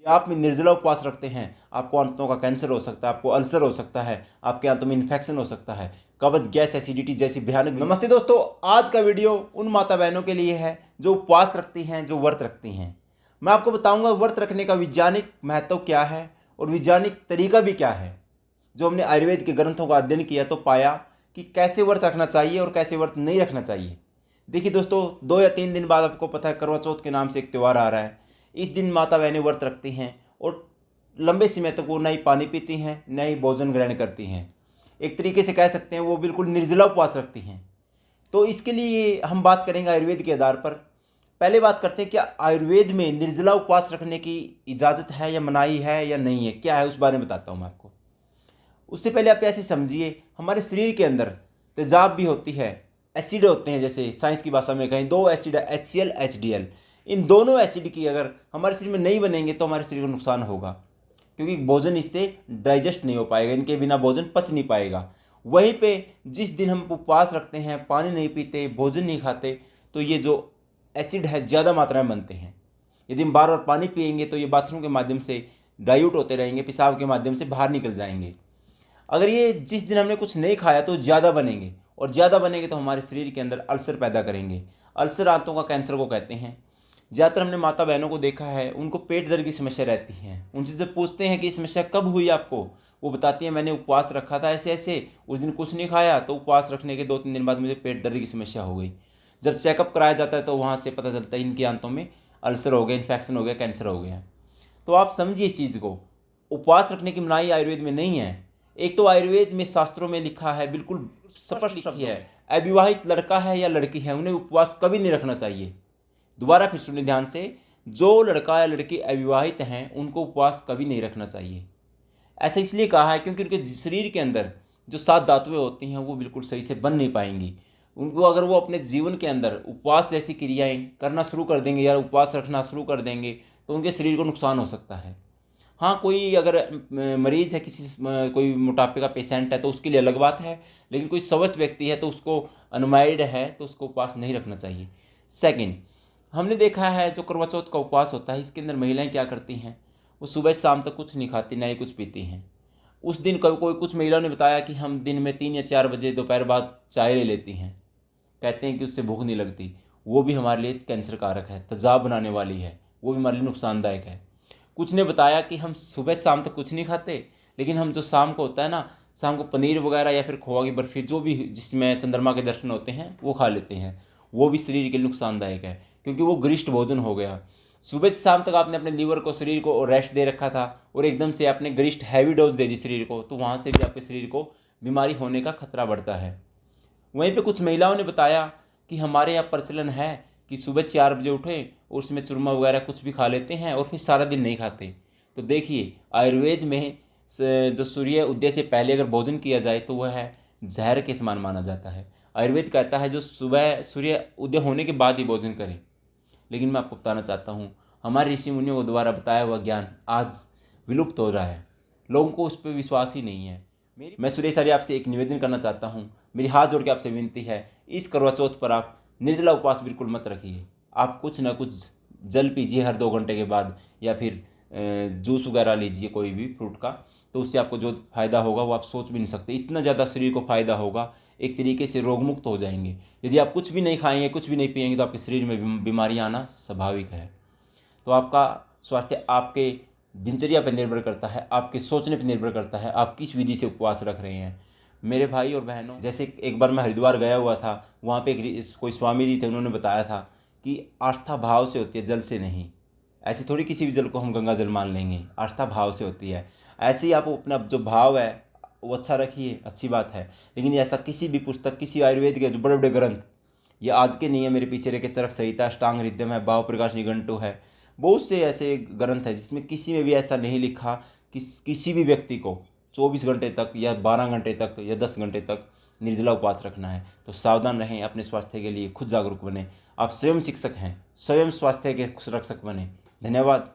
आप में निर्जला उपवास रखते हैं, आपको आंतों का कैंसर हो सकता है, आपको अल्सर हो सकता है, आपके आंतों में इन्फेक्शन हो सकता है, कब्ज, गैस, एसिडिटी जैसी भयानक। नमस्ते दोस्तों, आज का वीडियो उन माता बहनों के लिए है जो उपवास रखती हैं, जो व्रत रखती हैं। मैं आपको बताऊंगा व्रत रखने का वैज्ञानिक महत्व क्या है और वैज्ञानिक तरीका भी क्या है। जो हमने आयुर्वेद के ग्रंथों का अध्ययन किया तो पाया कि कैसे व्रत रखना चाहिए और कैसे व्रत नहीं रखना चाहिए। देखिए दोस्तों, 2 या 3 दिन बाद आपको पता है करवा चौथ के नाम से एक त्यौहार आ रहा है। इस दिन माता बहनें व्रत रखती हैं और लंबे समय तक वो न ही पानी पीती हैं, न ही भोजन ग्रहण करती हैं। एक तरीके से कह सकते हैं वो बिल्कुल निर्जला उपवास रखती हैं। तो इसके लिए हम बात करेंगे आयुर्वेद के आधार पर। पहले बात करते हैं क्या आयुर्वेद में निर्जला उपवास रखने की इजाज़त है या मनाही है या नहीं है, क्या है उस बारे में बताता हूँ मैं आपको। उससे पहले आप ऐसे समझिए, हमारे शरीर के अंदर तेजाब भी होती है, एसिड होते हैं। जैसे साइंस की भाषा में कहें, 2 एसिड है, HCl HDl। इन दोनों एसिड की अगर हमारे शरीर में नहीं बनेंगे तो हमारे शरीर को नुकसान होगा, क्योंकि भोजन इससे डाइजेस्ट नहीं हो पाएगा, इनके बिना भोजन पच नहीं पाएगा। वहीं पे जिस दिन हम उपवास रखते हैं, पानी नहीं पीते, भोजन नहीं खाते, तो ये जो एसिड है ज़्यादा मात्रा में बनते हैं। यदि हम बार बार पानी पिएंगे तो ये बाथरूम के माध्यम से डाइल्यूट होते रहेंगे, पेशाब के माध्यम से बाहर निकल जाएंगे। अगर ये जिस दिन हमने कुछ नहीं खाया तो ज़्यादा बनेंगे, और ज़्यादा बनेंगे तो हमारे शरीर के अंदर अल्सर पैदा करेंगे। अल्सर आंतों का कैंसर को कहते हैं। ज़्यादातर हमने माता बहनों को देखा है, उनको पेट दर्द की समस्या रहती है। उनसे जब पूछते हैं कि ये समस्या कब हुई आपको, वो बताती हैं मैंने उपवास रखा था ऐसे ऐसे, उस दिन कुछ नहीं खाया, तो उपवास रखने के 2-3 दिन बाद मुझे पेट दर्द की समस्या हो गई। जब चेकअप कराया जाता है तो वहाँ से पता चलता है इनके आंतों में अल्सर हो गया, इन्फेक्शन हो गया, कैंसर हो गया। तो आप समझिए इस चीज़ को, उपवास रखने की मनाही आयुर्वेद में नहीं है। एक तो आयुर्वेद में शास्त्रों में लिखा है, बिल्कुल स्पष्ट लिखी है, अविवाहित लड़का है या लड़की है उन्हें उपवास कभी नहीं रखना चाहिए। दोबारा फिर सुनिए ध्यान से, जो लड़का या लड़की अविवाहित हैं उनको उपवास कभी नहीं रखना चाहिए। ऐसा इसलिए कहा है क्योंकि उनके शरीर के अंदर जो 7 धातुएं होती हैं वो बिल्कुल सही से बन नहीं पाएंगी। उनको अगर वो अपने जीवन के अंदर उपवास जैसी क्रियाएं करना शुरू कर देंगे या उपवास रखना शुरू कर देंगे तो उनके शरीर को नुकसान हो सकता है। हाँ, कोई अगर मरीज़ है, कोई मोटापे का पेशेंट है तो उसके लिए अलग बात है, लेकिन कोई स्वस्थ व्यक्ति है तो उसको अनमैरिड है तो उसको उपवास नहीं रखना चाहिए। सेकंड, हमने देखा है जो करवा चौथ का उपवास होता है इसके अंदर महिलाएं क्या करती हैं, वो सुबह शाम तक कुछ नहीं खाती, ना ही कुछ पीती हैं। उस दिन कोई कुछ महिलाओं ने बताया कि हम दिन में 3 या 4 बजे दोपहर बाद चाय ले लेती हैं, कहते हैं कि उससे भूख नहीं लगती। वो भी हमारे लिए कैंसर कारक है, तेजाब बनाने वाली है, वो भी हमारे लिए नुकसानदायक है। कुछ ने बताया कि हम सुबह शाम तक कुछ नहीं खाते, लेकिन हम जो शाम को होता है ना, शाम को पनीर वगैरह या फिर खोआ की बर्फ़ी जो भी जिसमें चंद्रमा के दर्शन होते हैं वो खा लेते हैं। वो भी शरीर के लिए नुकसानदायक है, क्योंकि वो गरिष्ठ भोजन हो गया। सुबह से शाम तक आपने अपने लीवर को, शरीर को रेस्ट दे रखा था और एकदम से आपने गरिष्ठ हैवी डोज दे दी शरीर को, तो वहाँ से भी आपके शरीर को बीमारी होने का खतरा बढ़ता है। वहीं पे कुछ महिलाओं ने बताया कि हमारे यहाँ प्रचलन है कि सुबह 4 बजे उठें और उसमें चूरमा वगैरह कुछ भी खा लेते हैं और फिर सारा दिन नहीं खाते। तो देखिए, आयुर्वेद में जो सूर्य उदय से पहले अगर भोजन किया जाए तो वह है जहर के समान माना जाता है। आयुर्वेद कहता है जो सुबह सूर्य उदय होने के बाद ही भोजन करें। लेकिन मैं आपको बताना चाहता हूँ, हमारे ऋषि मुनियों को द्वारा बताया हुआ ज्ञान आज विलुप्त हो रहा है, लोगों को उस पर विश्वास ही नहीं है। मैं सुरेश आर्य आपसे एक निवेदन करना चाहता हूँ, मेरी हाथ जोड़ के आपसे विनती है, इस करवा चौथ पर आप निर्जला उपवास बिल्कुल मत रखिए। आप कुछ ना कुछ जल पीजिए हर 2 घंटे के बाद, या फिर जूस वगैरह लीजिए कोई भी फ्रूट का, तो उससे आपको जो फ़ायदा होगा वो आप सोच भी नहीं सकते। इतना ज़्यादा शरीर को फ़ायदा होगा, एक तरीके से रोग मुक्त हो जाएंगे। यदि आप कुछ भी नहीं खाएंगे, कुछ भी नहीं पिएंगे, तो आपके शरीर में बीमारियाँ आना स्वाभाविक है। तो आपका स्वास्थ्य आपके दिनचर्या पर निर्भर करता है, आपके सोचने पर निर्भर करता है, आप किस विधि से उपवास रख रहे हैं। मेरे भाई और बहनों, जैसे एक बार मैं हरिद्वार गया हुआ था, वहाँ पे कोई स्वामी जी थे, उन्होंने बताया था कि आस्था भाव से होती है, जल से नहीं। ऐसे थोड़ी किसी भी जल को हम गंगा जल मान लेंगे, आस्था भाव से होती है। ऐसे ही आप अपना जो भाव है वो अच्छा रखिए, अच्छी बात है। लेकिन ऐसा किसी भी पुस्तक, किसी आयुर्वेद के जो बड़े बड़े ग्रंथ, ये आज के नहीं है, मेरे पीछे रखे चरक संहिता, अष्टांग हृदय है, भाव प्रकाश निघंटु है, बहुत से ऐसे ग्रंथ हैं जिसमें किसी में भी ऐसा नहीं लिखा कि किसी भी व्यक्ति को 24 घंटे तक या 12 घंटे तक या 10 घंटे तक निर्जला उपवास रखना है। तो सावधान रहें, अपने स्वास्थ्य के लिए खुद जागरूक बने। आप स्वयं शिक्षक हैं, स्वयं स्वास्थ्य के रक्षक बने। धन्यवाद।